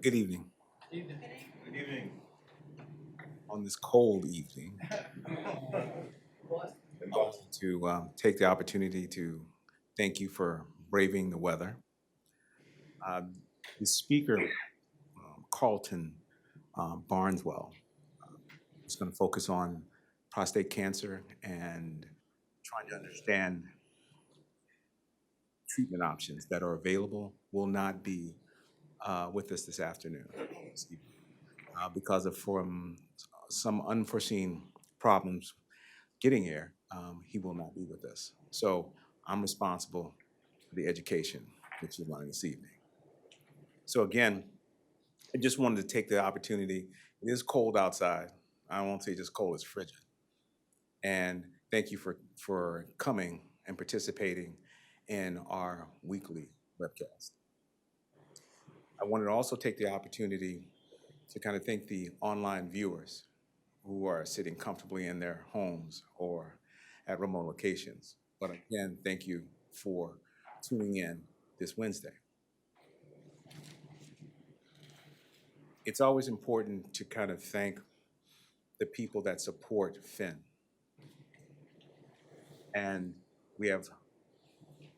Good evening. Good evening. On this cold evening, In I want Boston. to take the opportunity to thank you for braving the weather. Uh, the speaker, Carlton Barneswell, is going to focus on prostate cancer and trying to understand treatment options that are available. Will not be with us this afternoon, this evening, because of from some unforeseen problems getting here, he will not be with us. So I'm responsible for the education that you're running this evening. So again, I just wanted to take the opportunity. It is cold outside. I won't say just cold, it's frigid. And thank you for coming and participating in our weekly webcast. I wanted to also take the opportunity to kind of thank the online viewers who are sitting comfortably in their homes or at remote locations. But again, thank you for tuning in this Wednesday. It's always important to kind of thank the people that support PHEN. And we have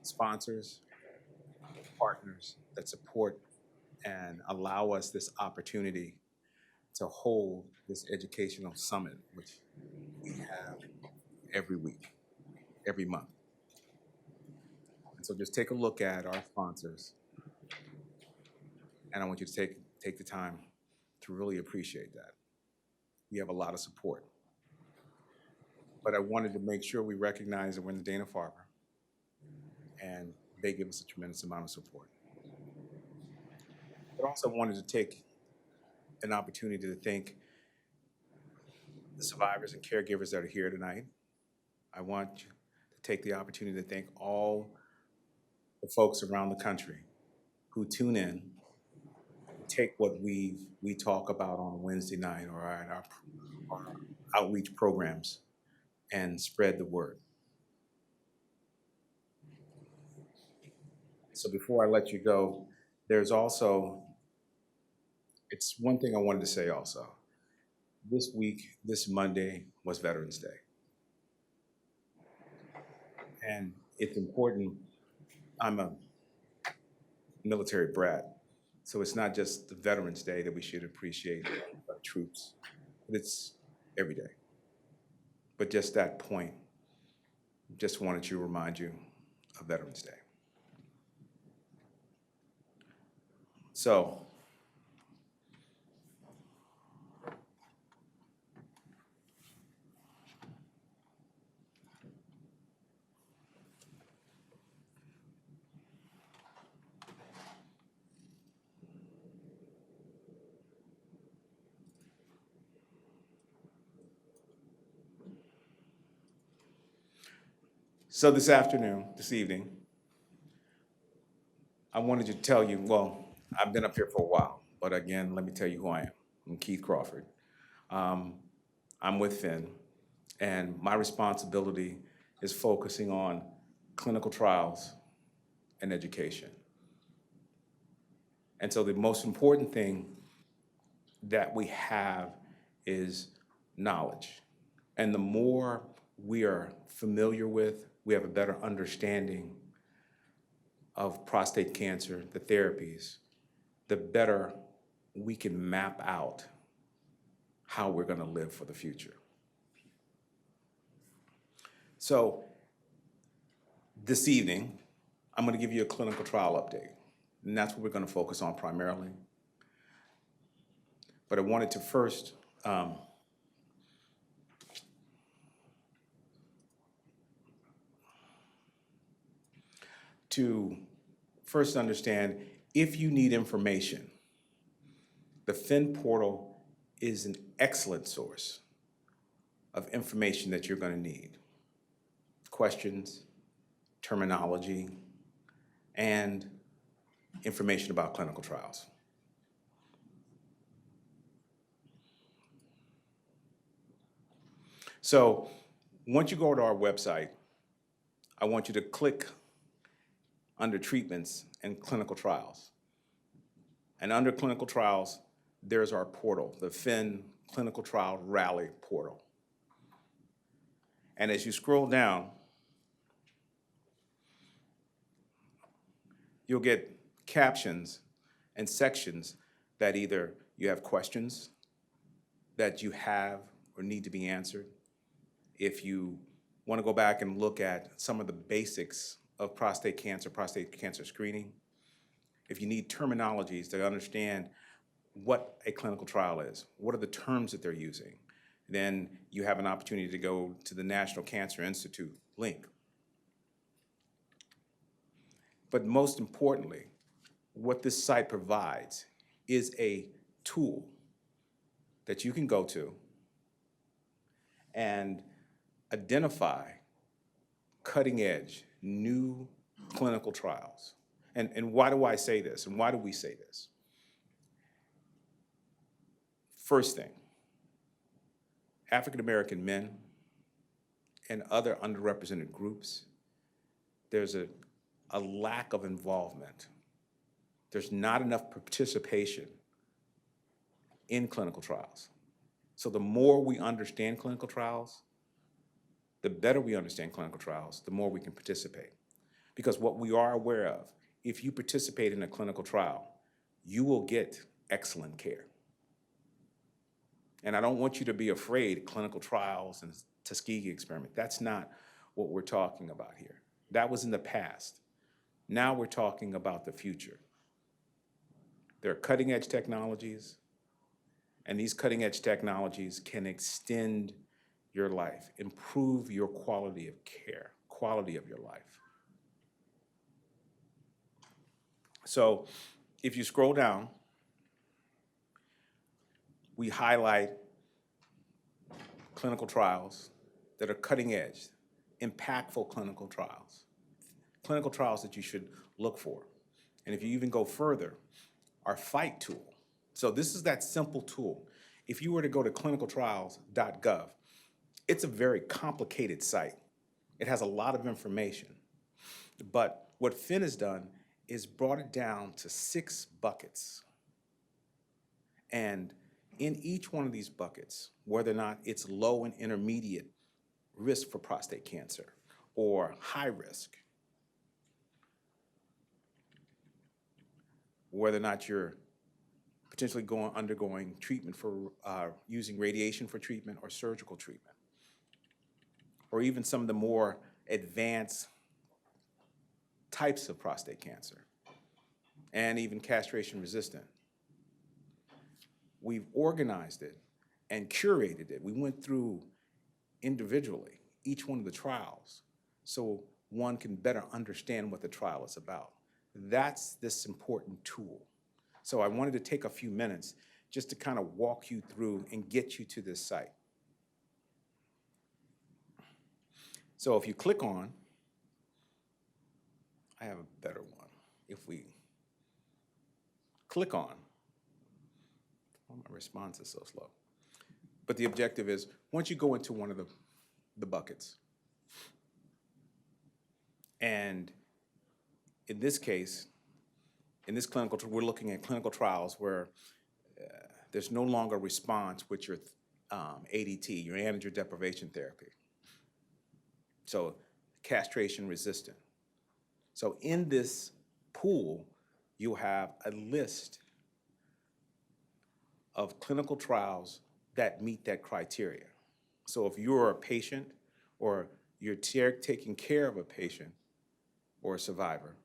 sponsors, partners that support and allow us this opportunity to hold this educational summit, which we have every week, every month. And so just take a look at our sponsors, and I want you to take the time to really appreciate that. We have a lot of support. But I wanted to make sure we recognize that we're in the Dana-Farber, and they give us a tremendous amount of support. But also wanted to take an opportunity to thank the survivors and caregivers that are here tonight. I want to take the opportunity to thank all the folks around the country who tune in, take what we talk about on Wednesday night or at our outreach programs and spread the word. So before I let you go, there's also, it's one thing I wanted to say also. This week, this Monday was Veterans Day. And it's important, I'm a military brat, so it's not just the Veterans Day that we should appreciate our troops, but it's every day. But just that point, just wanted to remind you of Veterans Day. So, so this afternoon, this evening, I wanted to tell you, well, I've been up here for a while, but again, let me tell you who I am. I'm Keith Crawford. Um, I'm with PHEN, and my responsibility is focusing on clinical trials and education. And so the most important thing that we have is knowledge. And the more we are familiar with, we have a better understanding of prostate cancer, the therapies, the better we can map out how we're going to live for the future. So this evening, I'm going to give you a clinical trial update, and that's what we're going to focus on primarily. But I wanted to first understand if you need information, the PHEN portal is an excellent source of information that you're going to need. Questions, terminology, and information about clinical trials. So once you go to our website, I want you to click under treatments and clinical trials. And under clinical trials, there's our portal, the PHEN Clinical Trial Rally portal. And as you scroll down, you'll get captions and sections that either you have questions that you have or need to be answered. If you want to go back and look at some of the basics of prostate cancer screening, if you need terminologies to understand what a clinical trial is, what are the terms that they're using, then you have an opportunity to go to the National Cancer Institute link. But most importantly, what this site provides is a tool that you can go to and identify cutting-edge, new clinical trials. And why do I say this, and why do we say this? First thing, African-American men and other underrepresented groups, there's a lack of involvement. There's not enough participation in clinical trials. So the more we understand clinical trials, the better we understand clinical trials, the more we can participate. Because what we are aware of, if you participate in a clinical trial, you will get excellent care. And I don't want you to be afraid of clinical trials and Tuskegee experiment. That's not what we're talking about here. That was in the past. Now we're talking about the future. There are cutting-edge technologies, and these cutting-edge technologies can extend your life, improve your quality of care, quality of your life. So if you scroll down, we highlight clinical trials that are cutting edge, impactful clinical trials that you should look for. And if you even go further, our FIGHT tool. So this is that simple tool. If you were to go to clinicaltrials.gov, it's a very complicated site. It has a lot of information. But what PHEN has done is brought it down to 6 buckets. And in each one of these buckets, whether or not it's low and intermediate risk for prostate cancer or high risk, whether or not you're potentially undergoing treatment for using radiation for treatment or surgical treatment, or even some of the more advanced types of prostate cancer, and even castration resistant. We've organized it and curated it. We went through individually each one of the trials so one can better understand what the trial is about. That's this important tool. So I wanted to take a few minutes just to kind of walk you through and get you to this site. So if you click on, I have a better one. If we click on, oh, my response is so slow. But the objective is, once you go into one of the buckets, and in this case, in this clinical, we're looking at clinical trials where there's no longer response with your ADT, your androgen deprivation therapy. So castration resistant. So in this pool, you'll have a list of clinical trials that meet that criteria. So if you're a patient or you're taking care of a patient or a survivor,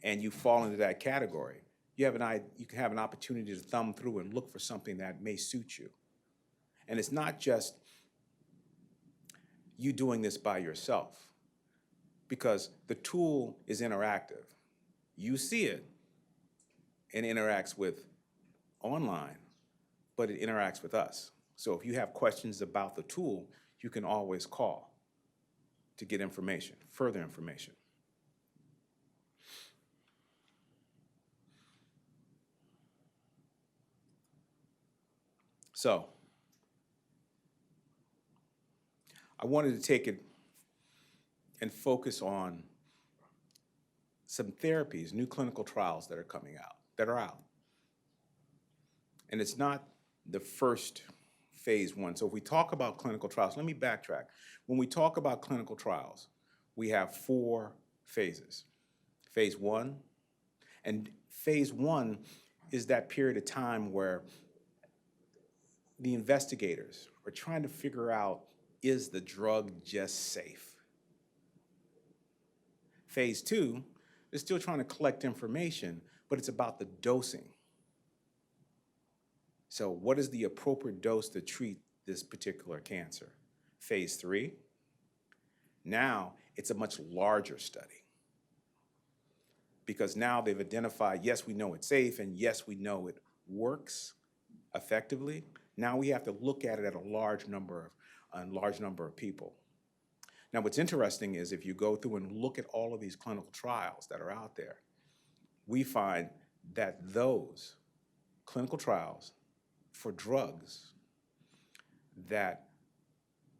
and you fall into that category, you can have an opportunity to thumb through and look for something that may suit you. And it's not just you doing this by yourself, because the tool is interactive. You see it and interacts with online, but it interacts with us. So if you have questions about the tool, you can always call to get information, further information. So I wanted to take it and focus on some therapies, new clinical trials that are coming out, that are out. And it's not the first phase 1. So if we talk about clinical trials, let me backtrack. When we talk about clinical trials, we have 4 phases. Phase 1, and phase 1 is that period of time where the investigators are trying to figure out, is the drug just safe? Phase 2 is still trying to collect information, but it's about the dosing. So what is the appropriate dose to treat this particular cancer? Phase 3, now it's a much larger study, because now they've identified, yes, we know it's safe, and yes, we know it works effectively. Now we have to look at it at a large number of people. Now, what's interesting is if you go through and look at all of these clinical trials that are out there, we find that those clinical trials for drugs, that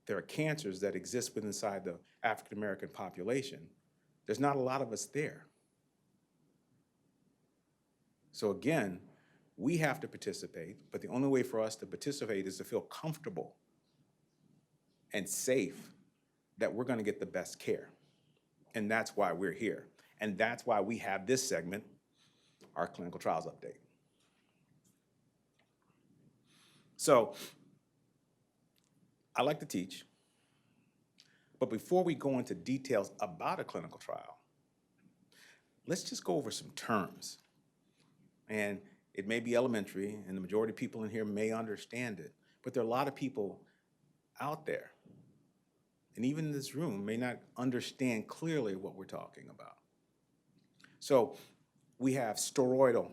there are cancers that exist within inside the African American population, there's not a lot of us there. So again, we have to participate, but the only way for us to participate is to feel comfortable and safe that we're going to get the best care. And that's why we're here. And that's why we have this segment, our clinical trials update. So I like to teach, but before we go into details about a clinical trial, let's just go over some terms. And it may be elementary, and the majority of people in here may understand it, but there are a lot of people out there, and even in this room, may not understand clearly what we're talking about. So we have steroidal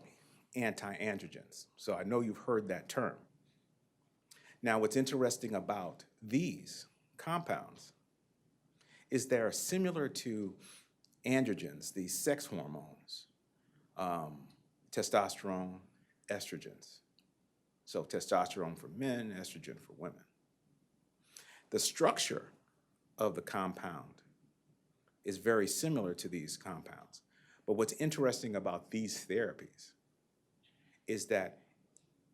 anti-androgens. So I know you've heard that term. Now, what's interesting about these compounds is they're similar to androgens, these sex hormones, testosterone, estrogens. So testosterone for men, estrogen for women. The structure of the compound is very similar to these compounds. But what's interesting about these therapies is that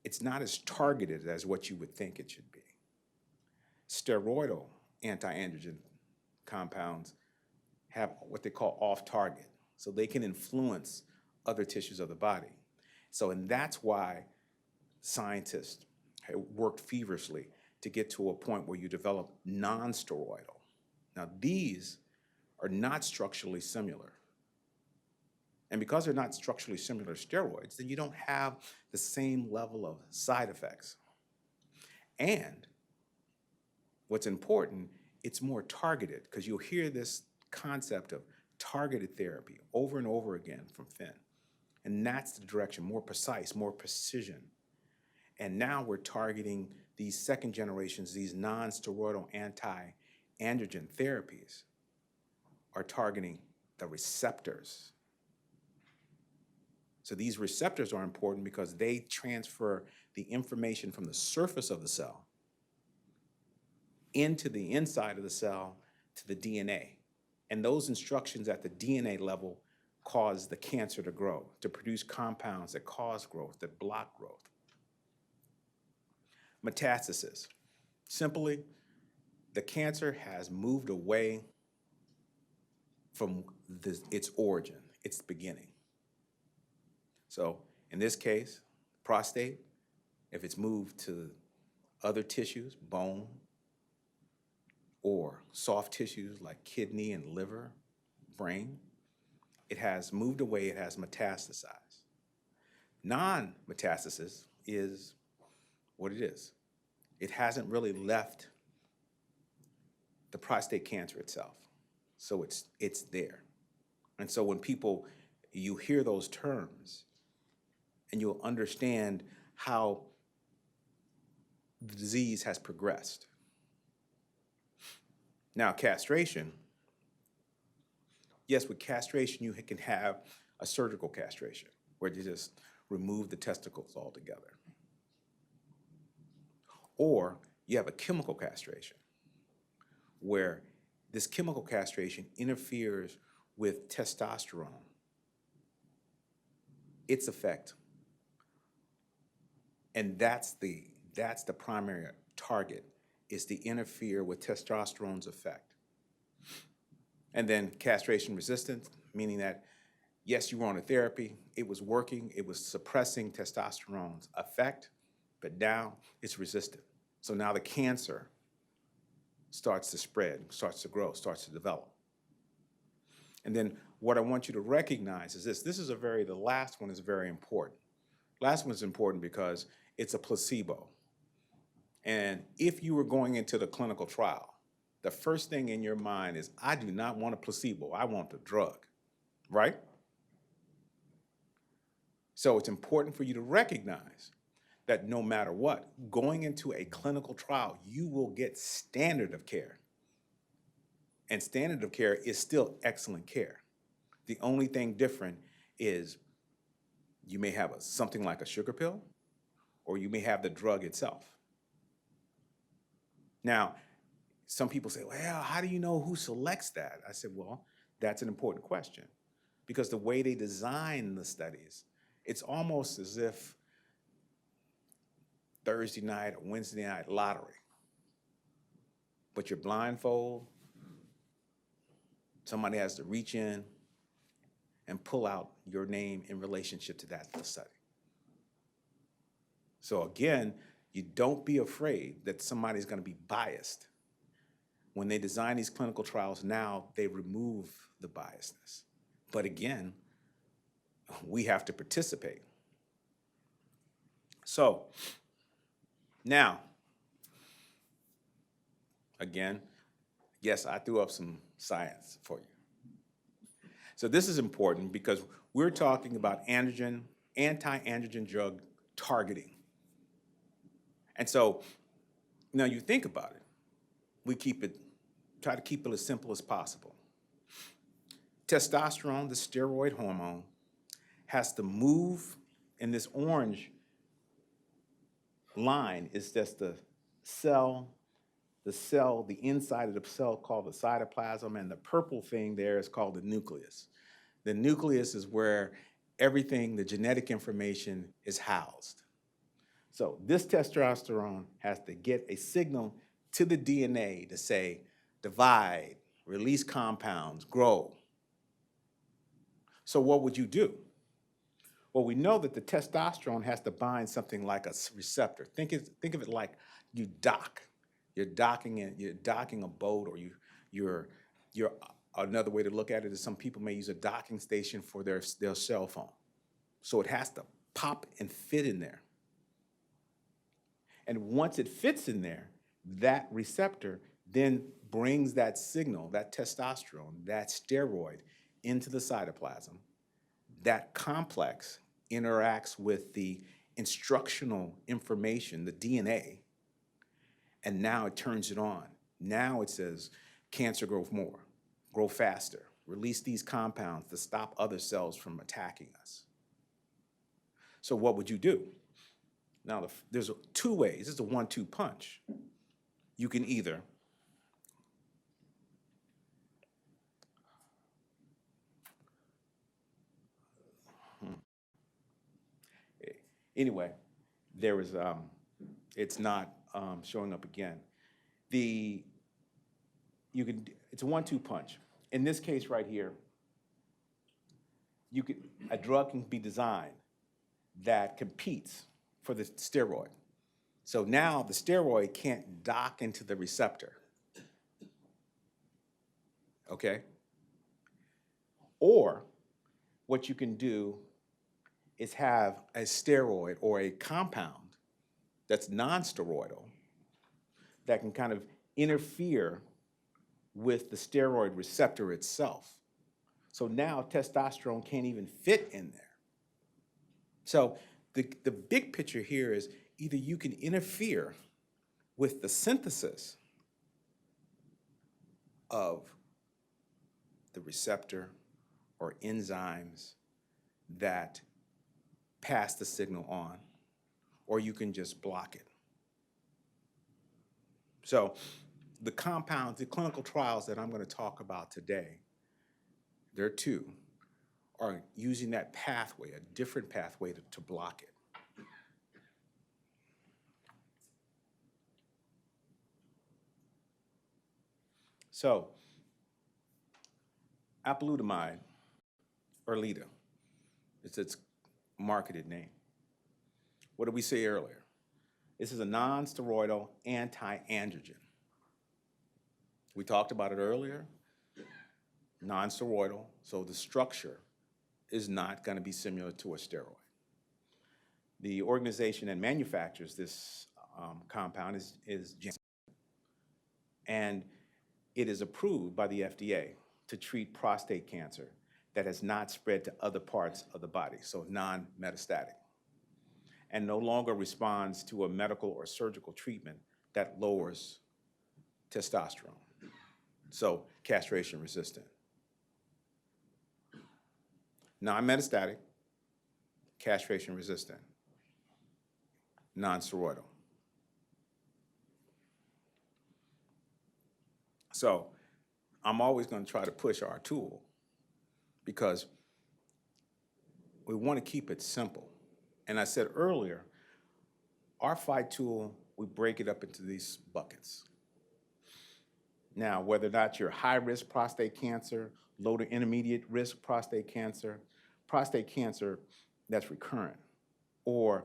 it's not as targeted as what you would think it should be. Steroidal anti-androgen compounds have what they call off-target, so they can influence other tissues of the body. So, and that's why scientists have worked feverishly to get to a point where you develop non-steroidal. Now, these are not structurally similar. And because they're not structurally similar to steroids, then you don't have the same level of side effects. And what's important, it's more targeted, because you'll hear this concept of targeted therapy over and over again from PHEN. And that's the direction, more precise, more precision. And now we're targeting these second generations, these non-steroidal anti-androgen therapies are targeting the receptors. So these receptors are important because they transfer the information from the surface of the cell into the inside of the cell to the DNA. And those instructions at the DNA level cause the cancer to grow, to produce compounds that cause growth, that block growth. Metastasis. Simply, the cancer has moved away from its origin, its beginning. So in this case, prostate, if it's moved to other tissues, bone, or soft tissues like kidney and liver, brain, it has moved away, it has metastasized. Non-metastasis is what it is. It hasn't really left the prostate cancer itself. So it's there. And so when you hear those terms, and you'll understand how the disease has progressed. Now, castration, yes, with castration, you can have a surgical castration, where you just remove the testicles altogether. Or you have a chemical castration, where this chemical castration interferes with testosterone its effect. And that's the primary target, is to interfere with testosterone's effect. And then castration resistant, meaning that, yes, you were on a therapy, it was working, it was suppressing testosterone's effect, but now it's resistant. So now the cancer starts to spread, starts to grow, starts to develop. And then what I want you to recognize is this. The last one is very important. Last one is important because it's a placebo. And if you were going into the clinical trial, the first thing in your mind is, I do not want a placebo, I want the drug, right? So it's important for you to recognize that no matter what, going into a clinical trial, you will get standard of care. And standard of care is still excellent care. The only thing different is you may have something like a sugar pill, or you may have the drug itself. Now, some people say, well, how do you know who selects that? I said, well, that's an important question, because the way they design the studies, it's almost as if Thursday night or Wednesday night lottery. But you're blindfold, somebody has to reach in and pull out your name in relationship to that study. So again, you don't be afraid that somebody's going to be biased. When they design these clinical trials now, they remove the biasness. But again, we have to participate. So now, again, yes, I threw up some science for you. So this is important because we're talking about anti-androgen drug targeting. And so now you think about it, try to keep it as simple as possible. Testosterone, the steroid hormone, has to move, in this orange line is just the inside of the cell called the cytoplasm, and the purple thing there is called the nucleus. The nucleus is where everything, the genetic information, is housed. So this testosterone has to get a signal to the DNA to say, divide, release compounds, grow. So what would you do? Well, we know that the testosterone has to bind something like a receptor. Think of it like you dock. You're docking a boat, or you're another way to look at it is some people may use a docking station for their cell phone. So it has to pop and fit in there. And once it fits in there, that receptor then brings that signal, that testosterone, that steroid, into the cytoplasm. That complex interacts with the instructional information, the DNA, and now it turns it on. Now it says, cancer grow more, grow faster, release these compounds to stop other cells from attacking us. So what would you do? Now, there's two ways. This is a 1-2 punch. You can either anyway, there is, it's not showing up again. It's a 1-2 punch. In this case right here, a drug can be designed that competes for the steroid. So now the steroid can't dock into the receptor, okay? Or what you can do is have a steroid or a compound that's non-steroidal that can kind of interfere with the steroid receptor itself. So now testosterone can't even fit in there. So the big picture here is either you can interfere with the synthesis of the receptor or enzymes that pass the signal on, or you can just block it. So the compounds, the clinical trials that I'm going to talk about today, there are two. are using that pathway, a different pathway to block it. So, apalutamide, or Lita, it's its marketed name. What did we say earlier? This is a non-steroidal anti-androgen. We talked about it earlier. Non-steroidal, so the structure is not going to be similar to a steroid. The organization that manufactures this compound is Janssen, and it is approved by the FDA to treat prostate cancer that has not spread to other parts of the body, so non-metastatic, and no longer responds to a medical or surgical treatment that lowers testosterone, so castration resistant. Non-metastatic, castration resistant, non-steroidal. So I'm always going to try to push our tool because we want to keep it simple. And I said earlier, our fight tool, we break it up into these buckets. Now, whether or not you're high-risk prostate cancer, low to intermediate risk prostate cancer that's recurrent, or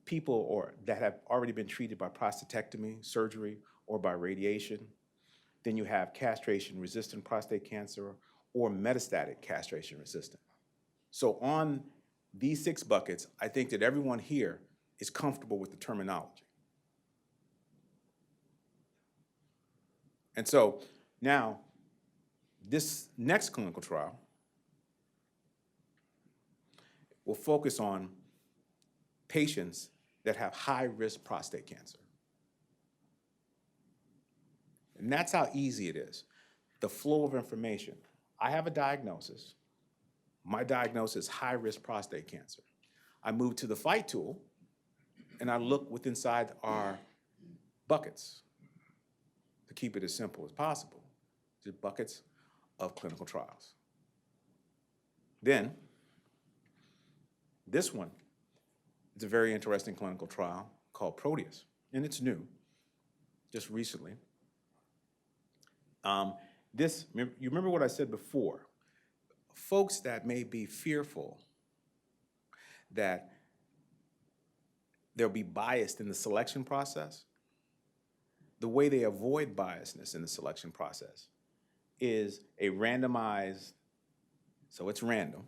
people that have already been treated by prostatectomy, surgery, or by radiation, then you have castration-resistant prostate cancer or metastatic castration-resistant. So on these 6 buckets, I think that everyone here is comfortable with the terminology. And so now, this next clinical trial will focus on patients that have high-risk prostate cancer. And that's how easy it is. The flow of information. I have a diagnosis. My diagnosis is high-risk prostate cancer. I move to the fight tool, and I look inside our buckets to keep it as simple as possible. The buckets of clinical trials. Then, this one is a very interesting clinical trial called Proteus, and it's new, just recently. You remember what I said before? Folks that may be fearful that they'll be biased in the selection process, the way they avoid biasness in the selection process is a randomized, so it's random,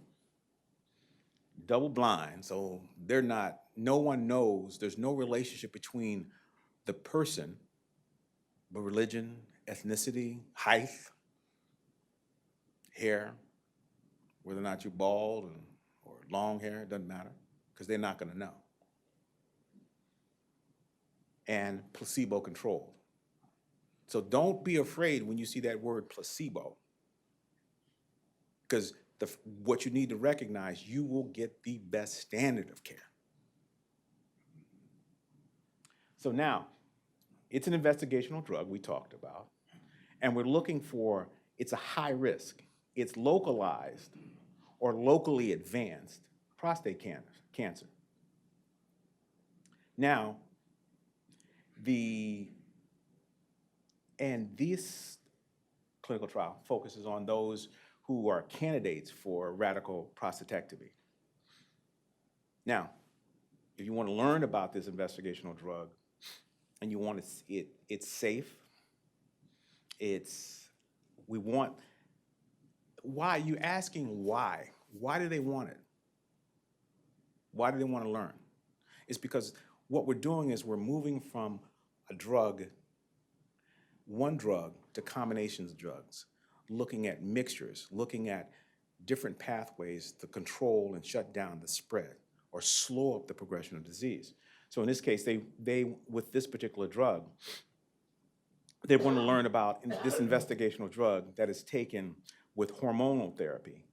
double blind, so no one knows, there's no relationship between the person, but religion, ethnicity, height, hair, whether or not you're bald or long hair, it doesn't matter, because they're not going to know. And placebo-controlled. So don't be afraid when you see that word placebo, because what you need to recognize, you will get the best standard of care. So now, it's an investigational drug we talked about, and we're looking for, it's a high risk, it's localized or locally advanced prostate cancer. Now, this clinical trial focuses on those who are candidates for radical prostatectomy. Now, if you want to learn about this investigational drug and you want it's safe, why? You're asking why? Why do they want it? Why do they want to learn? It's because what we're doing is we're moving from one drug to combinations of drugs, looking at mixtures, looking at different pathways to control and shut down the spread or slow up the progression of disease. So in this case, they with this particular drug, they want to learn about this investigational drug that is taken with hormonal therapy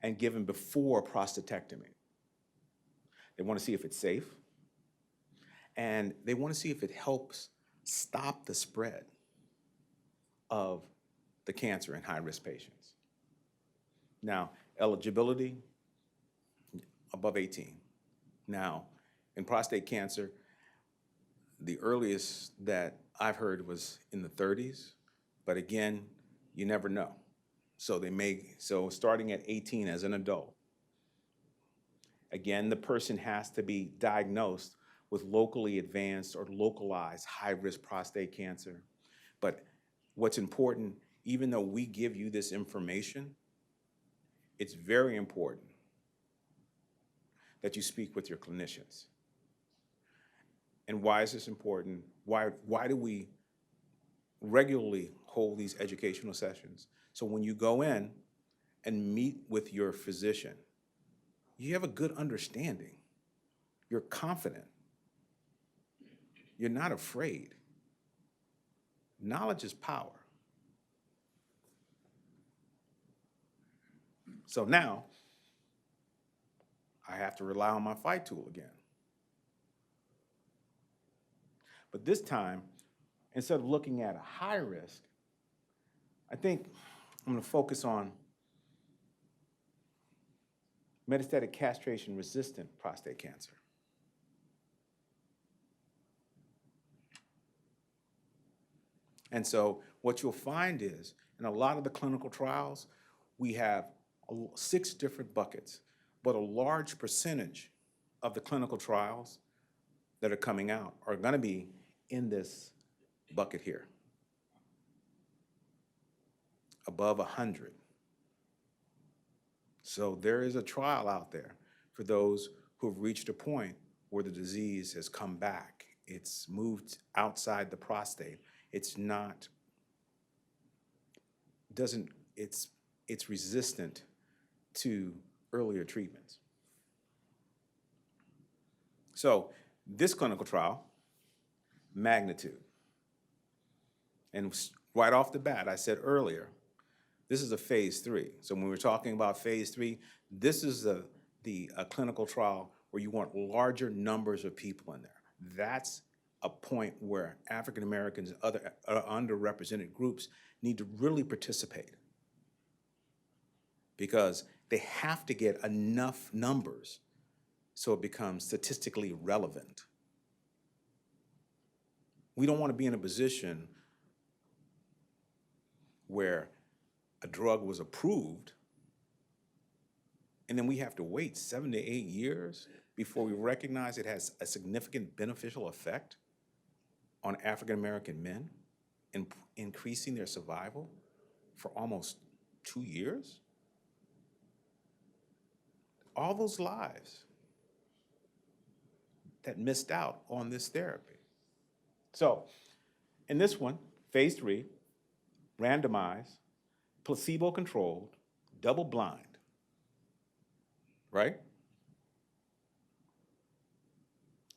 and given before prostatectomy. They want to see if it's safe, and they want to see if it helps stop the spread of the cancer in high-risk patients. Now, eligibility, above 18. Now, in prostate cancer, the earliest that I've heard was in the 30s, but again, you never know. So starting at 18 as an adult, again, the person has to be diagnosed with locally advanced or localized high-risk prostate cancer. But what's important, even though we give you this information, it's very important that you speak with your clinicians. And why is this important? Why do we regularly hold these educational sessions? So when you go in and meet with your physician, you have a good understanding. You're confident. You're not afraid. Knowledge is power. So now, I have to rely on my fight tool again. But this time, instead of looking at a high risk, I think I'm going to focus on metastatic castration-resistant prostate cancer. And so what you'll find is, in a lot of the clinical trials, we have 6 different buckets, but a large percentage of the clinical trials that are coming out are going to be in this bucket here, above 100. So there is a trial out there for those who have reached a point where the disease has come back. It's moved outside the prostate. It's resistant to earlier treatments. So this clinical trial, magnitude. And right off the bat, I said earlier, this is a phase 3. So when we're talking about phase 3, this is the clinical trial where you want larger numbers of people in there. That's a point where African Americans and other underrepresented groups need to really participate, because they have to get enough numbers so it becomes statistically relevant. We don't want to be in a position where a drug was approved and then we have to wait 7 to 8 years before we recognize it has a significant beneficial effect on African American men, increasing their survival for almost 2 years. All those lives that missed out on this therapy. So in this one, phase 3, randomized, placebo-controlled, double-blind, right?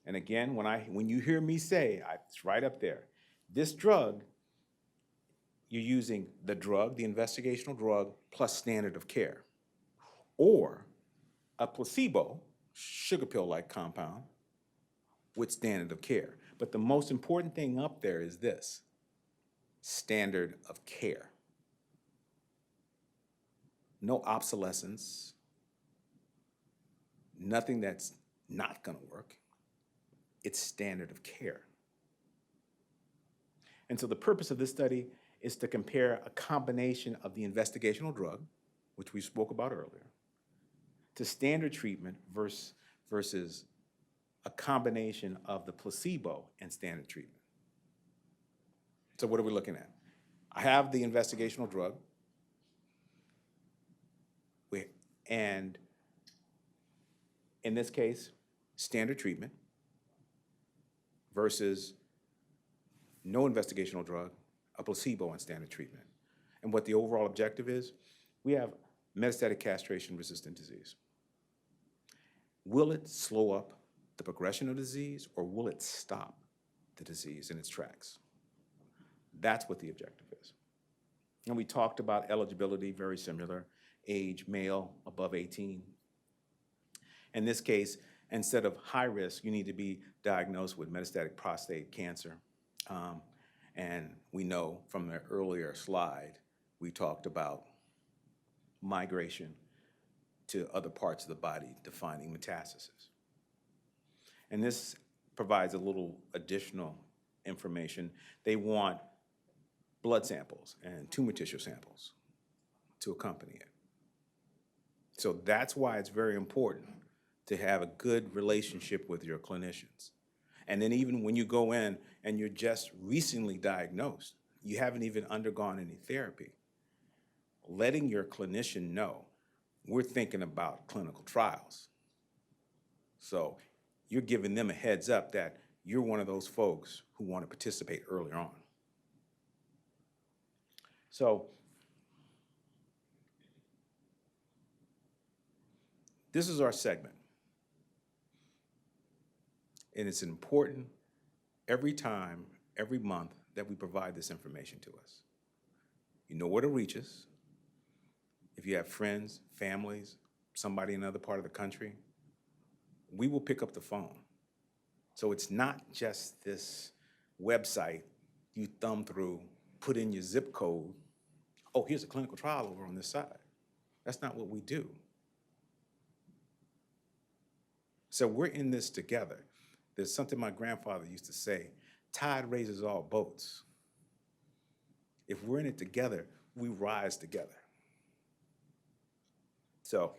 And again, when you hear me say, it's right up there, this drug, you're using the drug, the investigational drug, plus standard of care, or a placebo, sugar pill-like compound, with standard of care. But the most important thing up there is this: standard of care. No obsolescence, nothing that's not going to work. It's standard of care. And so the purpose of this study is to compare a combination of the investigational drug, which we spoke about earlier, to standard treatment versus a combination of the placebo and standard treatment. So what are we looking at? I have the investigational drug, and in this case, standard treatment versus no investigational drug, a placebo and standard treatment. And what the overall objective is, we have metastatic castration-resistant disease. Will it slow up the progression of the disease, or will it stop the disease in its tracks? That's what the objective is. And we talked about eligibility, very similar, age, male, above 18. In this case, instead of high risk, you need to be diagnosed with metastatic prostate cancer. And we know from the earlier slide, we talked about migration to other parts of the body, defining metastasis. And this provides a little additional information. They want blood samples and tumor tissue samples to accompany it. So that's why it's very important to have a good relationship with your clinicians. And then even when you go in and you're just recently diagnosed, you haven't even undergone any therapy, letting your clinician know, we're thinking about clinical trials. So you're giving them a heads up that you're one of those folks who want to participate early on. So this is our segment. And it's important every time, every month that we provide this information to us. You know where to reach us. If you have friends, families, somebody in another part of the country, we will pick up the phone. So it's not just this website you thumb through, put in your zip code. Oh, here's a clinical trial over on this side. That's not what we do. So we're in this together. There's something my grandfather used to say, tide raises all boats. If we're in it together, we rise together. So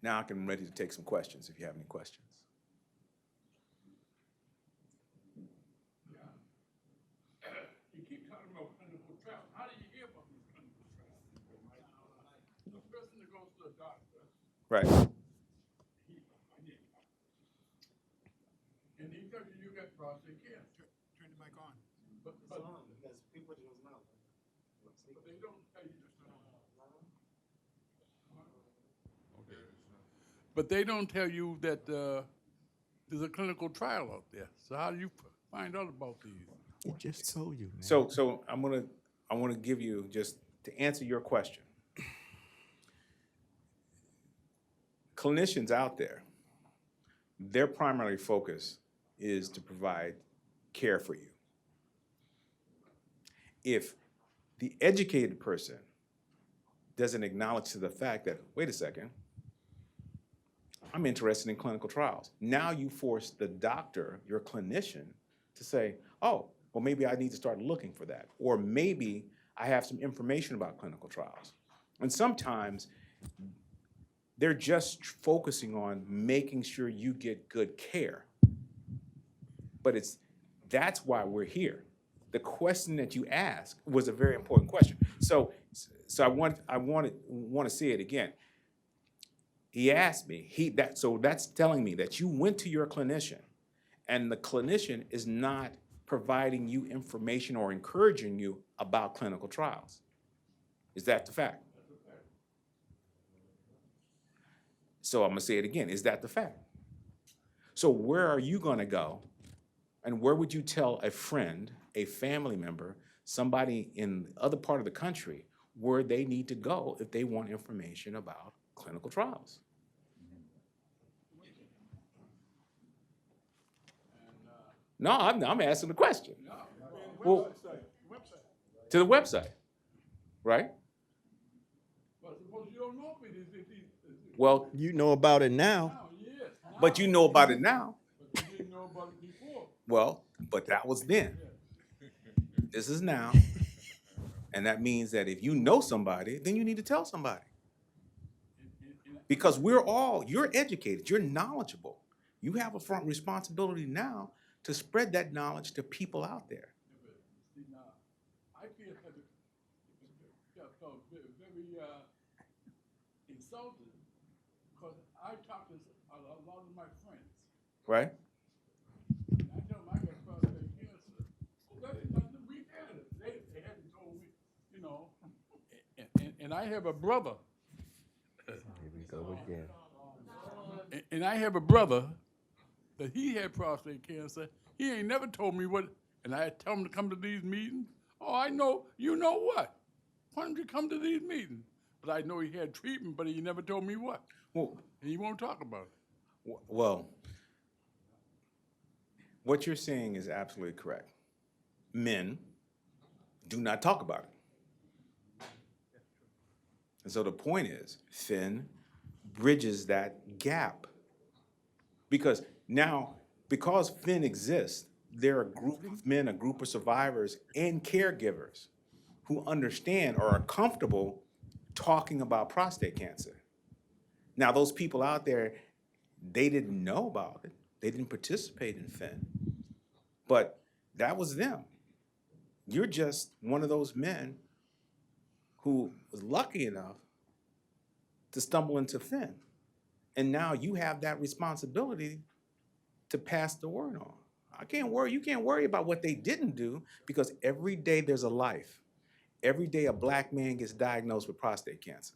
now I'm ready to take some questions if you have any questions. You keep talking about clinical trials. How do you hear about these clinical trials? The person that goes to the doctor, Right. and he tells you you got prostate cancer. Turn the mic on. But It's on because people don't know. they don't tell you. Okay. But they don't tell you that there's a clinical trial out there. So how do you find out about these? He just told you, man. So I want to give you, just to answer your question. Clinicians out there, their primary focus is to provide care for you. If the educated person doesn't acknowledge to the fact that, wait a second, I'm interested in clinical trials. Now you force the doctor, your clinician, to say, oh, well, maybe I need to start looking for that. Or maybe I have some information about clinical trials. And sometimes they're just focusing on making sure you get good care. But that's why we're here. The question that you asked was a very important question. So I want to say it again. He asked me, so that's telling me that you went to your clinician and the clinician is not providing you information or encouraging you about clinical trials. Is that the fact? So I'm gonna say it again, is that the fact? So where are you gonna go? And where would you tell a friend, a family member, somebody in the other part of the country where they need to go if they want information about clinical trials? No, I'm asking the question. Well, to the website, right? But suppose you don't know if it is. Well, You know about it now. Yes. but you know about it now. But you didn't know about it before. Well, but that was then. This is now. And that means that if you know somebody, then you need to tell somebody. Because you're educated, you're knowledgeable. You have a front responsibility now to spread that knowledge to people out there. See, now, I feel very insulted because I talk to a lot of my friends. Right? And I tell them I got prostate cancer. Oh, that ain't nothing. We had it. They hadn't told me, you know. And I have a brother. Here we go again. And I have a brother that he had prostate cancer. He ain't never told me what, and I tell him to come to these meetings. Oh, I know, you know what? Why don't you come to these meetings? But I know he had treatment, but he never told me what. Well, And he won't talk about it. well, what you're saying is absolutely correct. Men do not talk about it. And so the point is, PHEN bridges that gap. Because now, because PHEN exists, there are a group of men, a group of survivors and caregivers who understand or are comfortable talking about prostate cancer. Now, those people out there, they didn't know about it. They didn't participate in PHEN. But that was them. You're just one of those men who was lucky enough to stumble into PHEN. And now you have that responsibility to pass the word on. You can't worry about what they didn't do, because every day there's a life. Every day a black man gets diagnosed with prostate cancer.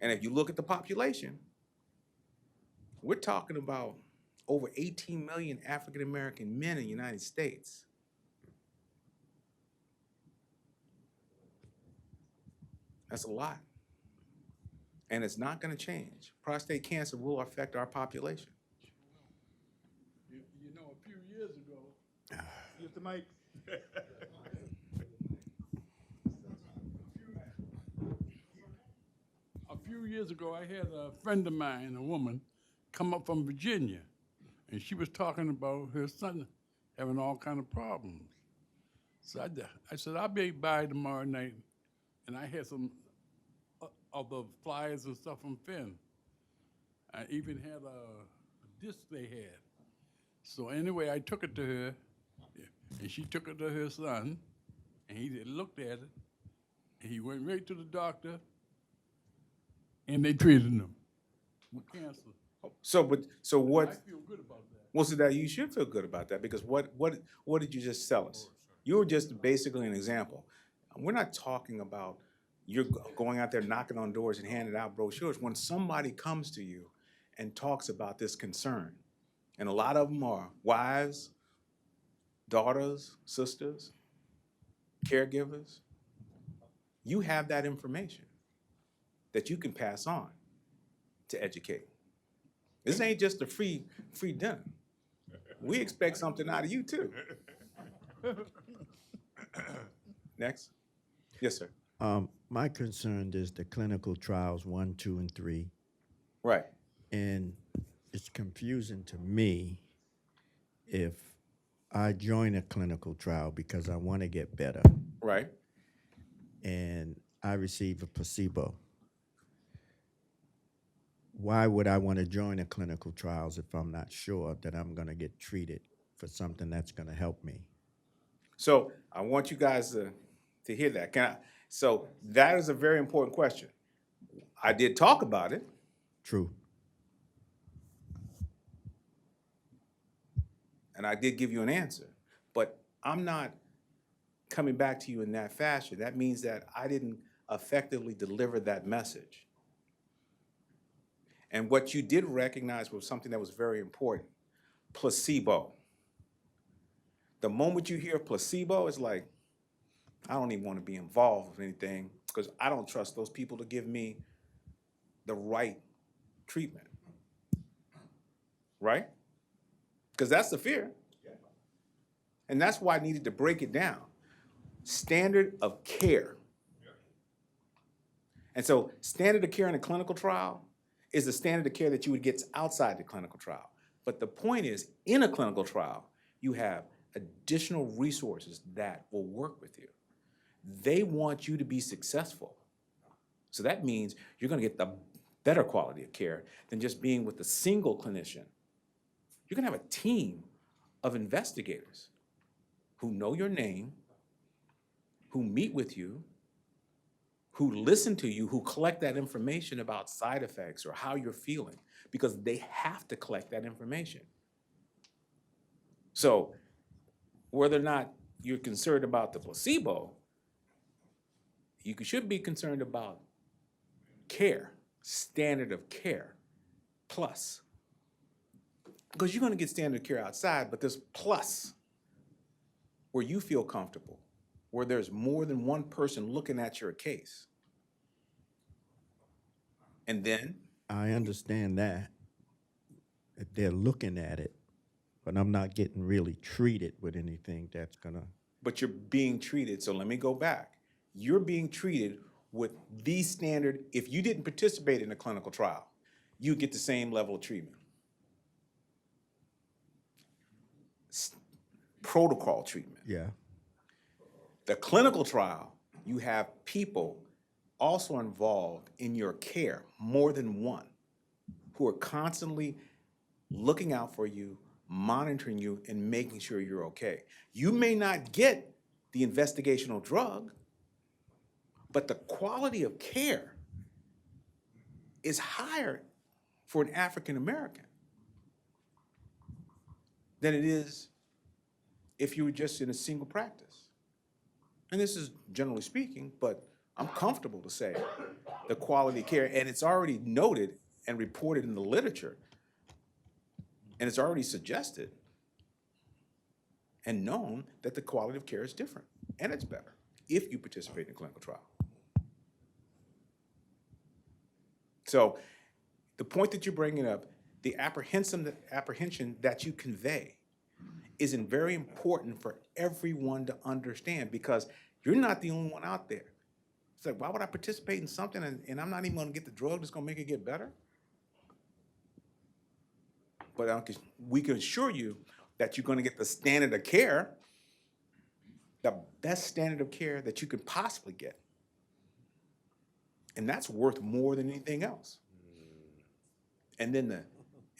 And if you look at the population, we're talking about over 18 million African-American men in the United States. That's a lot. And it's not going to change. Prostate cancer will affect our population. You know, a few years ago, Get the mic. a few years ago, I had a friend of mine, a woman, come up from Virginia, and she was talking about her son having all kind of problems. So I said, I'll be by tomorrow night, and I had some of the flyers and stuff from PHEN. I even had a disc they had. So anyway, I took it to her, and she took it to her son, and he looked at it, and he went right to the doctor, and they treated him with cancer. So I what? feel good about that. Well, so that you should feel good about that, because what did you just tell us? You were just basically an example. We're not talking about you're going out there knocking on doors and handing out brochures. When somebody comes to you and talks about this concern, and a lot of them are wives, daughters, sisters, caregivers, you have that information that you can pass on to educate. This ain't just a free dinner. We expect something out of you too. Next. Yes, sir. My concern is the clinical trials 1, 2, and 3, Right. and it's confusing to me if I join a clinical trial because I want to get better Right. and I receive a placebo. Why would I want to join a clinical trials if I'm not sure that I'm going to get treated for something that's going to help me? So I want you guys to hear that. So that is a very important question. I did talk about it. True. And I did give you an answer, but I'm not coming back to you in that fashion. That means that I didn't effectively deliver that message. And what you did recognize was something that was very important: placebo. The moment you hear placebo, it's like, I don't even want to be involved with anything, because I don't trust those people to give me the right treatment. Right? Because that's the fear. And that's why I needed to break it down. Standard of care. And so standard of care in a clinical trial is the standard of care that you would get outside the clinical trial. But the point is, in a clinical trial, you have additional resources that will work with you. They want you to be successful. So that means you're going to get the better quality of care than just being with a single clinician. You're going to have a team of investigators who know your name, who meet with you, who listen to you, who collect that information about side effects or how you're feeling, because they have to collect that information. So whether or not you're concerned about the placebo, you should be concerned about care, standard of care, plus. Because you're going to get standard of care outside, but there's plus where you feel comfortable, where there's more than one person looking at your case. And then? I understand that they're looking at it, but I'm not getting really treated with anything that's going to. But you're being treated. So let me go back. You're being treated with the standard, if you didn't participate in a clinical trial, you get the same level of treatment. Protocol treatment. Yeah. The clinical trial, you have people also involved in your care, more than one, who are constantly looking out for you, monitoring you, and making sure you're okay. You may not get the investigational drug, but the quality of care is higher for an African American than it is if you were just in a single practice. And this is generally speaking, but I'm comfortable to say the quality of care, and it's already noted and reported in the literature, and it's already suggested and known that the quality of care is different, and it's better if you participate in a clinical trial. So the point that you're bringing up, the apprehension that you convey is very important for everyone to understand, because you're not the only one out there. It's like, why would I participate in something and I'm not even gonna get the drug that's gonna make it get better? But we can assure you that you're gonna get the standard of care, the best standard of care that you could possibly get. And that's worth more than anything else. And then the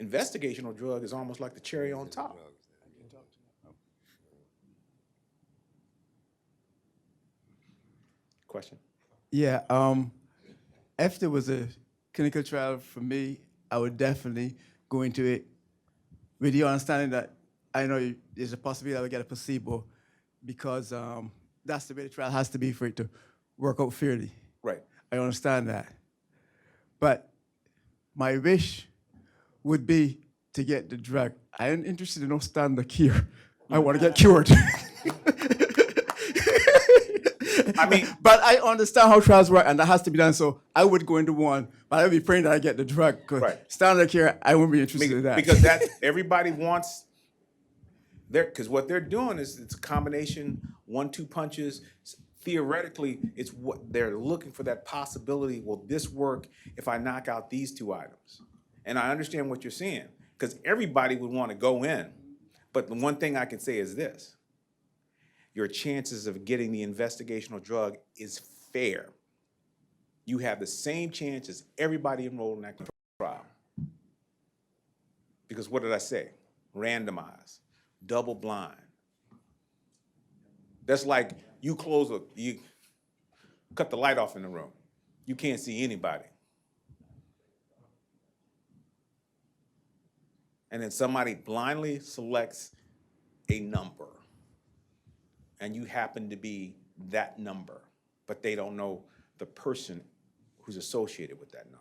investigational drug is almost like the cherry on top. Question? Yeah, if there was a clinical trial for me, I would definitely go into it with the understanding that I know there's a possibility I would get a placebo, because that's the way the trial has to be for it to work out fairly. Right. I understand that. But my wish would be to get the drug. I am interested in no standard care. I want to get cured. I mean, but I understand how trials work, and that has to be done. So I would go into one, but I would be praying that I get the drug. Because right. Standard care, I wouldn't be interested in that. Because that everybody wants because what they're doing is it's a combination, 1-2 punches. Theoretically, it's what they're looking for, that possibility. Will this work if I knock out these 2 items? And I understand what you're saying, because everybody would want to go in. But the one thing I can say is this: your chances of getting the investigational drug is fair. You have the same chance as everybody enrolled in that trial. Because what did I say? Randomized, double blind. That's like you cut the light off in the room. You can't see anybody. And then somebody blindly selects a number, and you happen to be that number, but they don't know the person who's associated with that number.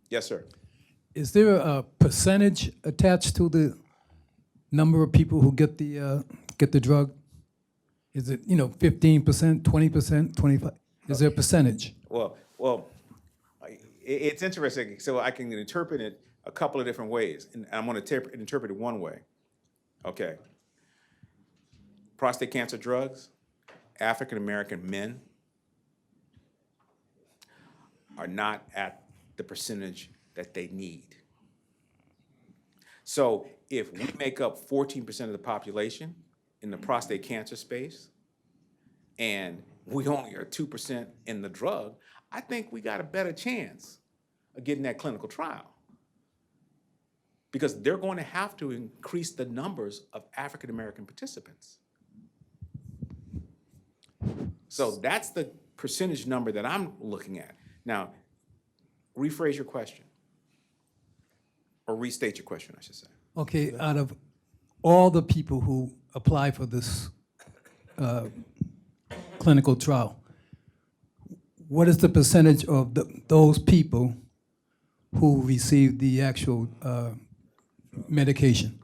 Yes, sir. Is there a percentage attached to the number of people who get the drug? Is it 15%, 20%, 25%? Is there a percentage? Well, it's interesting. So I can interpret it a couple of different ways, and I'm going to interpret it one way. Okay. Prostate cancer drugs, African American men are not at the percentage that they need. So if we make up 14% of the population in the prostate cancer space, and we only are 2% in the drug, I think we got a better chance of getting that clinical trial, because they're going to have to increase the numbers of African American participants. So that's the percentage number that I'm looking at. Now, rephrase your question, or restate your question, I should say. Okay, out of all the people who apply for this clinical trial, what is the percentage of those people who receive the actual medication?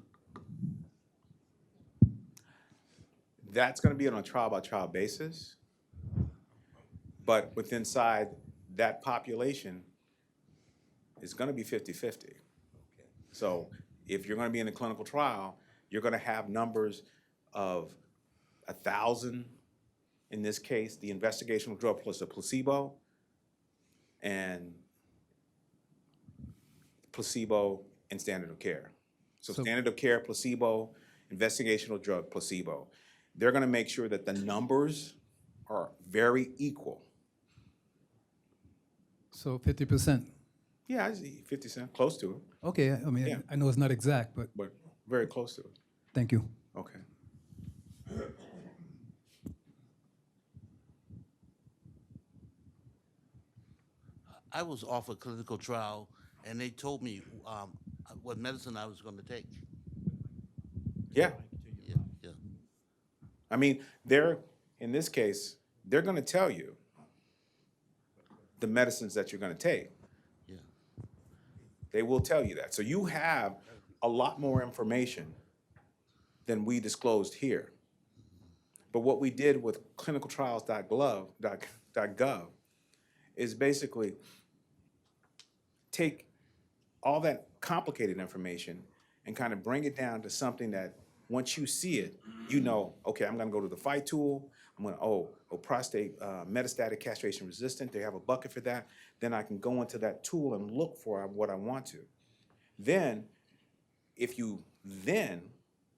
That's going to be on a trial-by-trial basis, but within inside that population is going to be 50-50. So if you're going to be in a clinical trial, you're going to have numbers of 1,000 in this case, the investigational drug plus a placebo, and placebo and standard of care. So standard of care, placebo, investigational drug, placebo. They're gonna make sure that the numbers are very equal. So 50%. Yeah, I see 50 cents, close to it, Okay, I mean, Yeah. I know it's not exact, but but very close to it. thank you. Okay. I was offered clinical trial, and they told me what medicine I was going to take. Yeah, Yeah, yeah. I mean, they're, in this case, they're gonna tell you the medicines that you're gonna take. Yeah. They will tell you that. So you have a lot more information than we disclosed here. But what we did with clinicaltrials.gov is basically take all that complicated information and kind of bring it down to something that once you see it, you know, okay, I'm gonna go to the fight tool. I'm gonna, prostate metastatic castration resistant, they have a bucket for that. Then I can go into that tool and look for what I want to. Then,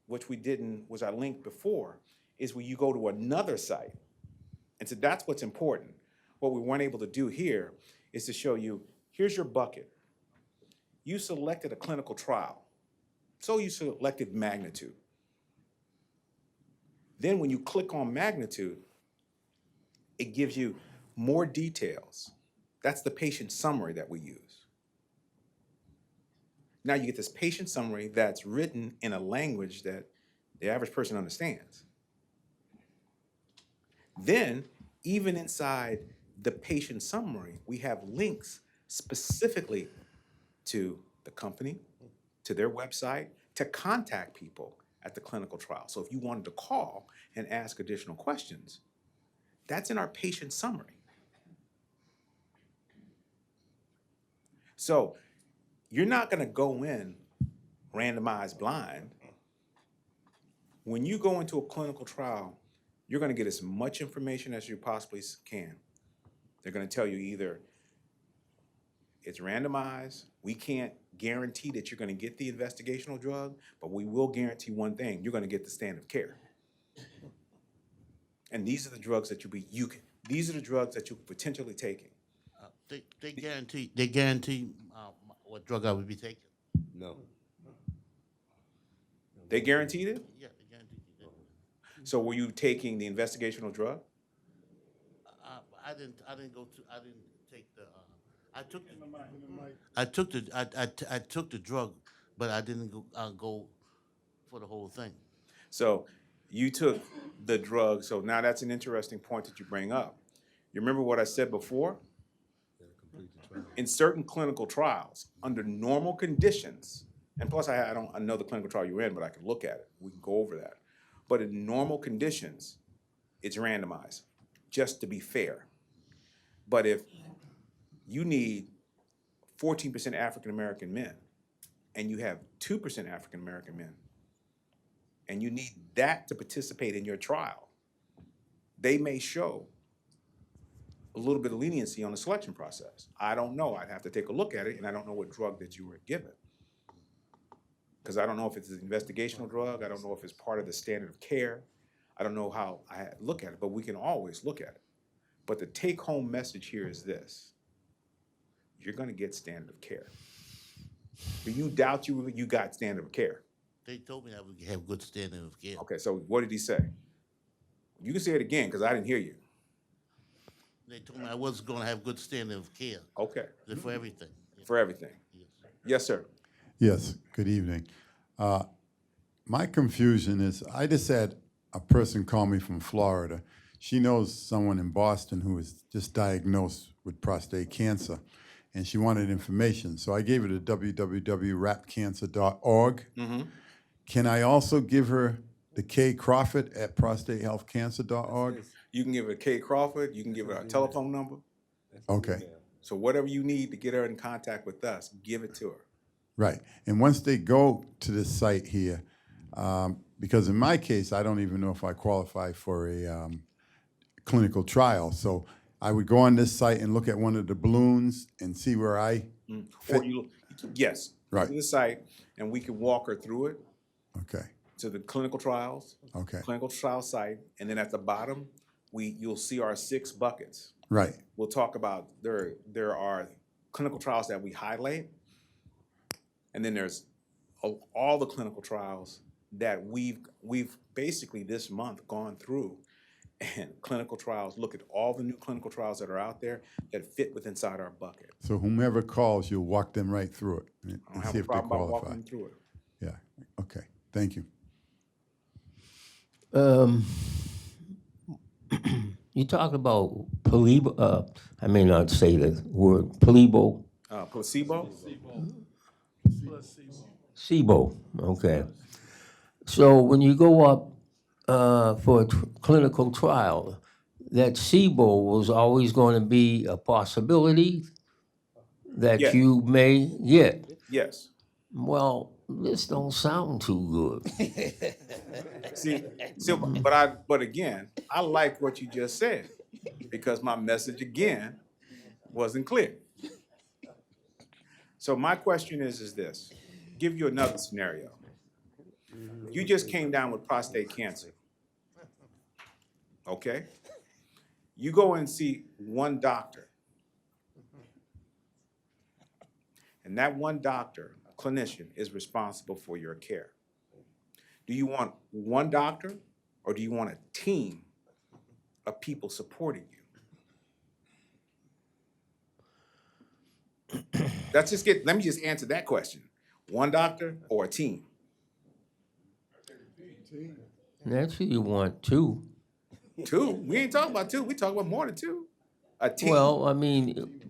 which we didn't, was our link before, is where you go to another site. And so that's what's important. What we weren't able to do here is to show you, here's your bucket. You selected a clinical trial. So you selected magnitude. Then when you click on magnitude, it gives you more details. That's the patient summary that we use. Now you get this patient summary that's written in a language that the average person understands. Then, even inside the patient summary, we have links specifically to the company, to their website, to contact people at the clinical trial. So if you wanted to call and ask additional questions, that's in our patient summary. So you're not gonna go in randomized blind. When you go into a clinical trial, you're gonna get as much information as you possibly can. They're gonna tell you either it's randomized, we can't guarantee that you're gonna get the investigational drug, but we will guarantee one thing, you're gonna get the standard of care. And these are the drugs that these are the drugs that you're potentially taking. They guarantee what drug I would be taking. No. They guaranteed it? Yeah, they guaranteed it. So were you taking the investigational drug? I didn't take the. I took the drug, but I didn't go for the whole thing. So you took the drug, so now that's an interesting point that you bring up. You remember what I said before? In certain clinical trials, under normal conditions, and plus I don't know the clinical trial you're in, but I can look at it. We can go over that. But in normal conditions, it's randomized, just to be fair. But if you need 14% African American men, and you have 2% African American men, and you need that to participate in your trial, they may show a little bit of leniency on the selection process. I don't know, I'd have to take a look at it, and I don't know what drug that you were given. Because I don't know if it's an investigational drug, I don't know if it's part of the standard of care, I don't know how I look at it, but we can always look at it. But the take-home message here is this: you're gonna get standard of care. Do you doubt you got standard of care? They told me I would have good standing of care. Okay, so what did he say? You can say it again, because I didn't hear you. They told me I was going to have good standing of care Okay, for everything. Yeah. for everything. Yes. Yes, sir. Yes, good evening. My confusion is, I just had a person call me from Florida. She knows someone in Boston who was just diagnosed with prostate cancer, and she wanted information. So I gave her to www.rapcancer.org. Can I also give her the K. Crawford at prostatehealthcancer.org? You can give her Kay Crawford, you can give her a telephone number. Okay, So whatever you need to get her in contact with us, give it to her. right. And once they go to this site here, because in my case, I don't even know if I qualify for a clinical trial. So I would go on this site and look at one of the balloons and see where I Or fit. yes, Right. to the site, and we can walk her through it Okay, to the clinical trials. okay, Clinical trial site, and then at the bottom, you'll see our 6 buckets. right. We'll talk about, there are clinical trials that we highlight, and then there's all the clinical trials that we've basically this month gone through, and clinical trials, look at all the new clinical trials that are out there that fit within inside our bucket. So whomever calls, you'll walk them right through it and I don't see have a if they problem about walking qualify. them through it. Yeah, okay, thank you. You talk about plebo, I may not say the word, plebo, Placebo? SIBO, okay. So when you go up for a clinical trial, that SIBO was always going to be a possibility that Yeah. you may get. Yes. Well, this don't sound too good. See, but again, I like what you just said, because my message again wasn't clear. So my question is this, give you another scenario. You just came down with prostate cancer. Okay? You go and see one doctor. And that one doctor, clinician, is responsible for your care. Do you want one doctor, or do you want a team of people supporting you? Let me just answer that question. One doctor or a team? Naturally, you want two. 2? We ain't talking about 2, we talking about more than 2. A team. Well, I mean,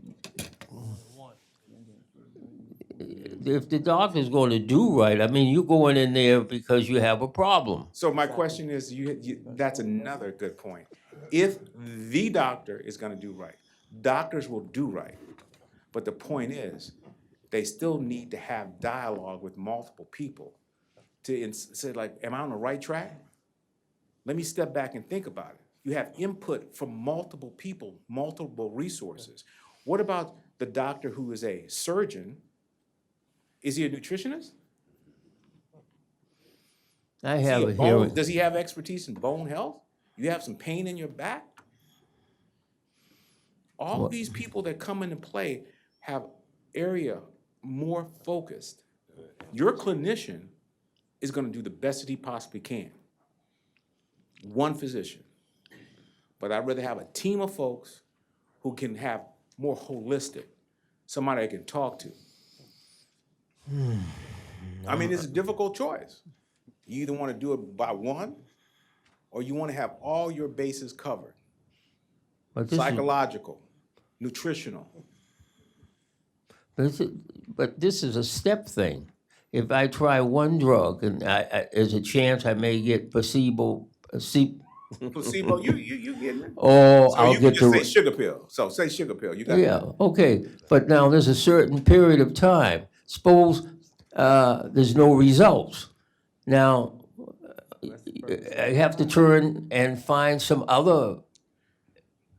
if the doctor's going to do right, I mean, you're going in there because you have a problem. So my question is, that's another good point. If the doctor is gonna do right, doctors will do right. But the point is, they still need to have dialogue with multiple people to say, like, am I on the right track? Let me step back and think about it. You have input from multiple people, multiple resources. What about the doctor who is a surgeon? Is he a nutritionist? I have a hearing. Does he have expertise in bone health? You have some pain in your back? All of these people that come into play have area more focused. Your clinician is gonna do the best that he possibly can. One physician. But I'd rather have a team of folks who can have more holistic, somebody I can talk to. I mean, it's a difficult choice. You either want to do it by one, or you want to have all your bases covered. But this is- Psychological, nutritional. But this is a step thing. If I try one drug and there's a chance I may get placebo, Placebo, you getting it. or So I'll you can get just the say sugar pill. So say sugar pill. You got yeah, okay. But now there's a certain period of time. Suppose there's no results. Now I have to turn and find some other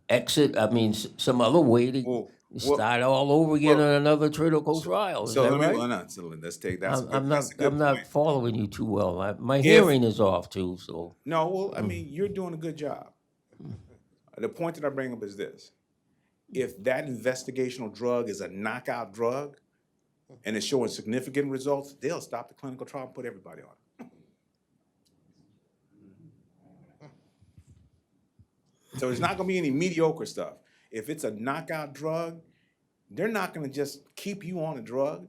exit. I mean, some other way to Well, start all over again on another clinical trial. Is So that let me, right? well, no, so let's take, that's a good, I'm that's a not. good I'm not point. following you too well. My hearing is off too. So No, well, I mean, you're doing a good job. The point that I bring up is this. If that investigational drug is a knockout drug and it's showing significant results, they'll stop the clinical trial and put everybody on it. So there's not gonna be any mediocre stuff. If it's a knockout drug, they're not gonna just keep you on a drug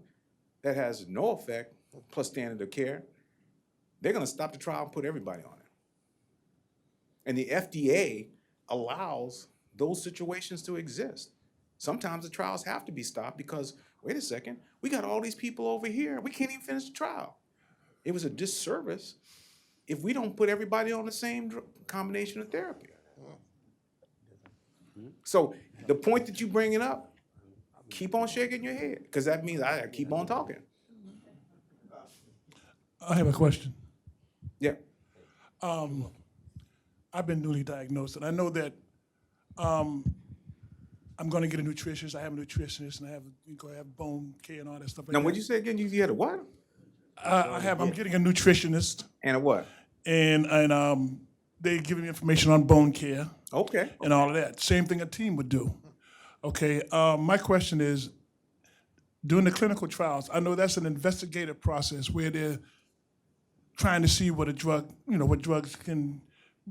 that has no effect plus standard of care. They're gonna stop the trial and put everybody on it. And the FDA allows those situations to exist. Sometimes the trials have to be stopped because, wait a second, we got all these people over here, we can't even finish the trial. It was a disservice if we don't put everybody on the same combination of therapy. So the point that you bringing up, keep on shaking your head, because that means I gotta keep on talking. I have a question. Yeah. I've been newly diagnosed, and I know that I'm going to get a nutritionist. I have a nutritionist, and I have bone care and all that stuff like Now, that. what'd you say again? You had a what? I'm getting a nutritionist, And a what? and they giving me information on bone care Okay. and all of that. Same thing a team would do. Okay. My question is, during the clinical trials, I know that's an investigative process where they're trying to see what what drugs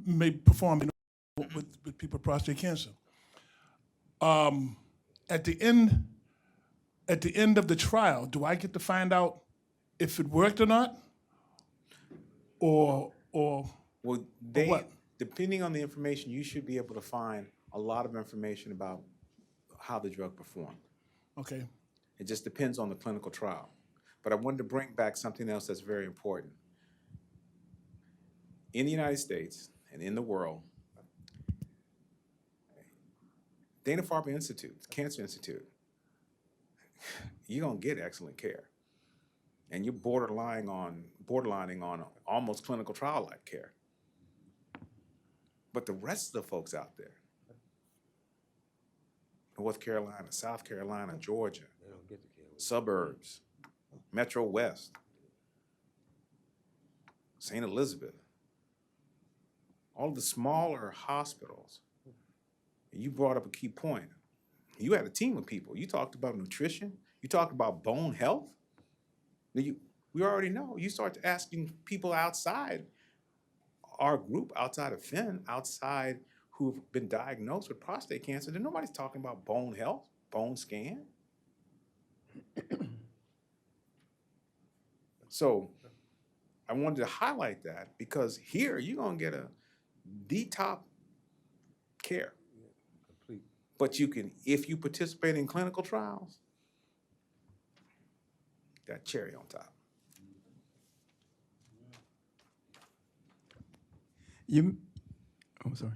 may perform with people with prostate cancer. At the end of the trial, do I get to find out if it worked or not, or Well, what? depending on the information, you should be able to find a lot of information about how the drug performed. Okay. It just depends on the clinical trial. But I wanted to bring back something else that's very important. In the United States and in the world, Dana-Farber Institute, Cancer Institute, you're gonna get excellent care. And you're borderlining on almost clinical trial-like care. But the rest of the folks out there, North Carolina, South Carolina, Georgia, suburbs, Metro West, St. Elizabeth, all the smaller hospitals, you brought up a key point. You had a team of people. You talked about nutrition. You talked about bone health. We already know. You start asking people outside our group, outside of PHEN, outside who've been diagnosed with prostate cancer, then nobody's talking about bone health, bone scan. So I wanted to highlight that because here you're gonna get the top care. But you can, if you participate in clinical trials, that cherry on top. I'm sorry.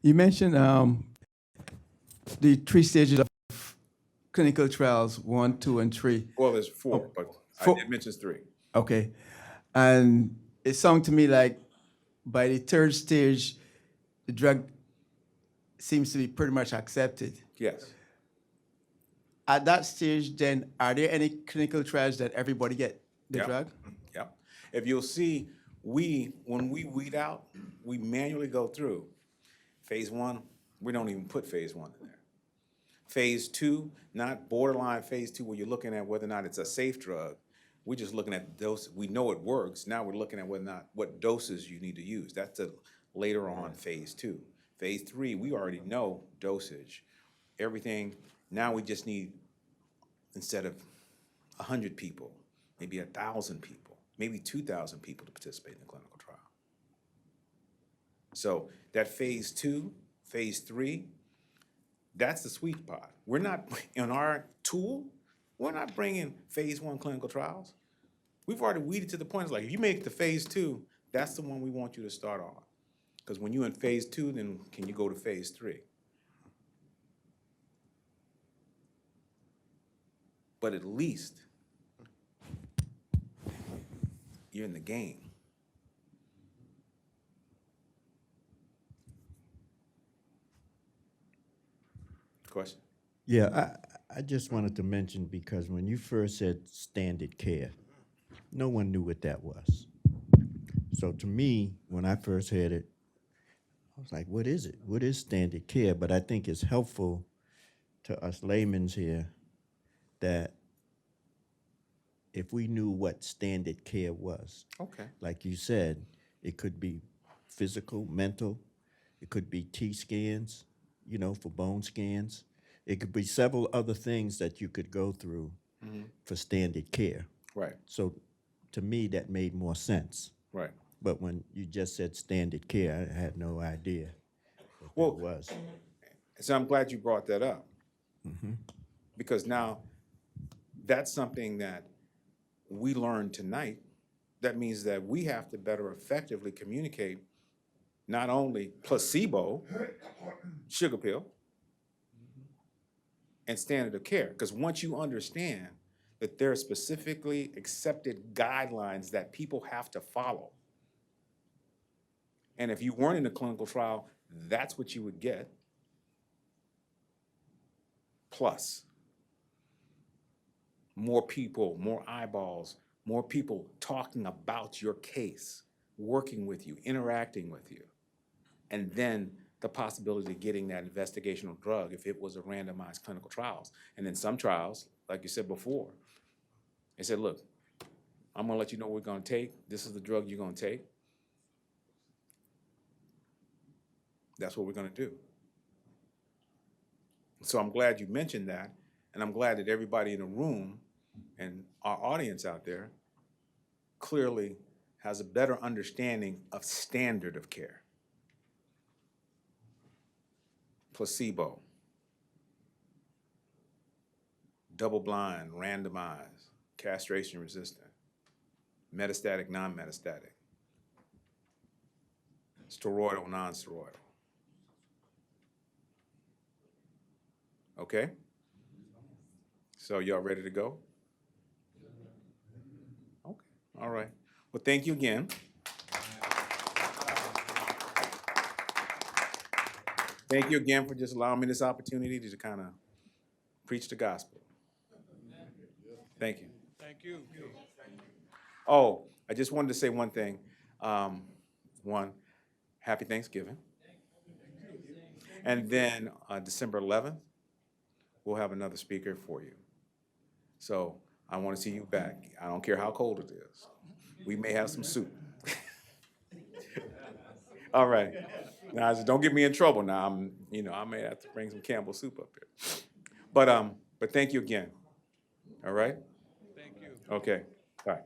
You mentioned the 3 stages of clinical trials, 1, 2, and 3. Well, there's 4, but Four. I did mention 3. Okay. And it sounded to me like by the 3rd stage, the drug seems to be pretty much accepted. Yes. At that stage, then, are there any clinical trials that everybody get the Yep. drug? Yep. If you'll see, when we weed out, we manually go through. Phase 1, we don't even put phase 1 in there. Phase 2, not borderline phase 2 where you're looking at whether or not it's a safe drug. We're just looking at the dose. We know it works. Now we're looking at whether or not what doses you need to use. That's later on phase 2. Phase 3, we already know dosage, everything. Now we just need, instead of 100 people, maybe 1,000 people, maybe 2,000 people to participate in the clinical trial. So that phase 2, phase 3, that's the sweet spot. We're not, in our tool, we're not bringing phase 1 clinical trials. We've already weeded to the point, it's like, if you make it to phase 2, that's the one we want you to start on. Because when you're in phase 2, then can you go to phase 3? But at least you're in the game. Question? Yeah, I just wanted to mention, because when you first said standard care, no one knew what that was. So to me, when I first heard it, I was like, what is it? What is standard care? But I think it's helpful to us laymen's here that if we knew what standard care was, Okay. like you said, it could be physical, mental, it could be T scans, you know, for bone scans. It could be several other things that you could go through for standard care. Right, So to me, that made more sense. right. But when you just said standard care, I had no idea what Well, that was. So I'm glad you brought that up. Because now that's something that we learned tonight. That means that we have to better effectively communicate not only placebo, sugar pill, and standard of care. Because once you understand that there are specifically accepted guidelines that people have to follow, and if you weren't in a clinical trial, that's what you would get. Plus, more people, more eyeballs, more people talking about your case, working with you, interacting with you. And then the possibility of getting that investigational drug if it was a randomized clinical trials. And then some trials, like you said before, they said, look, I'm gonna let you know what we're gonna take. This is the drug you're gonna take. That's what we're gonna do. So I'm glad you mentioned that, and I'm glad that everybody in the room and our audience out there clearly has a better understanding of standard of care. Placebo, double-blind, randomized, castration-resistant, metastatic, non-metastatic, steroidal, non-steroidal. Okay? So y'all ready to go? Okay, all right. Well, thank you again. Thank you again for just allowing me this opportunity to kind of preach the gospel. Thank you. Thank you. Oh, I just wanted to say one thing. One, happy Thanksgiving. And then December 11th, we'll have another speaker for you. So I want to see you back. I don't care how cold it is. We may have some soup. All right. Now, don't get me in trouble now. I may have to bring some Campbell soup up here. But thank you again. All right? Thank you. Okay. All right.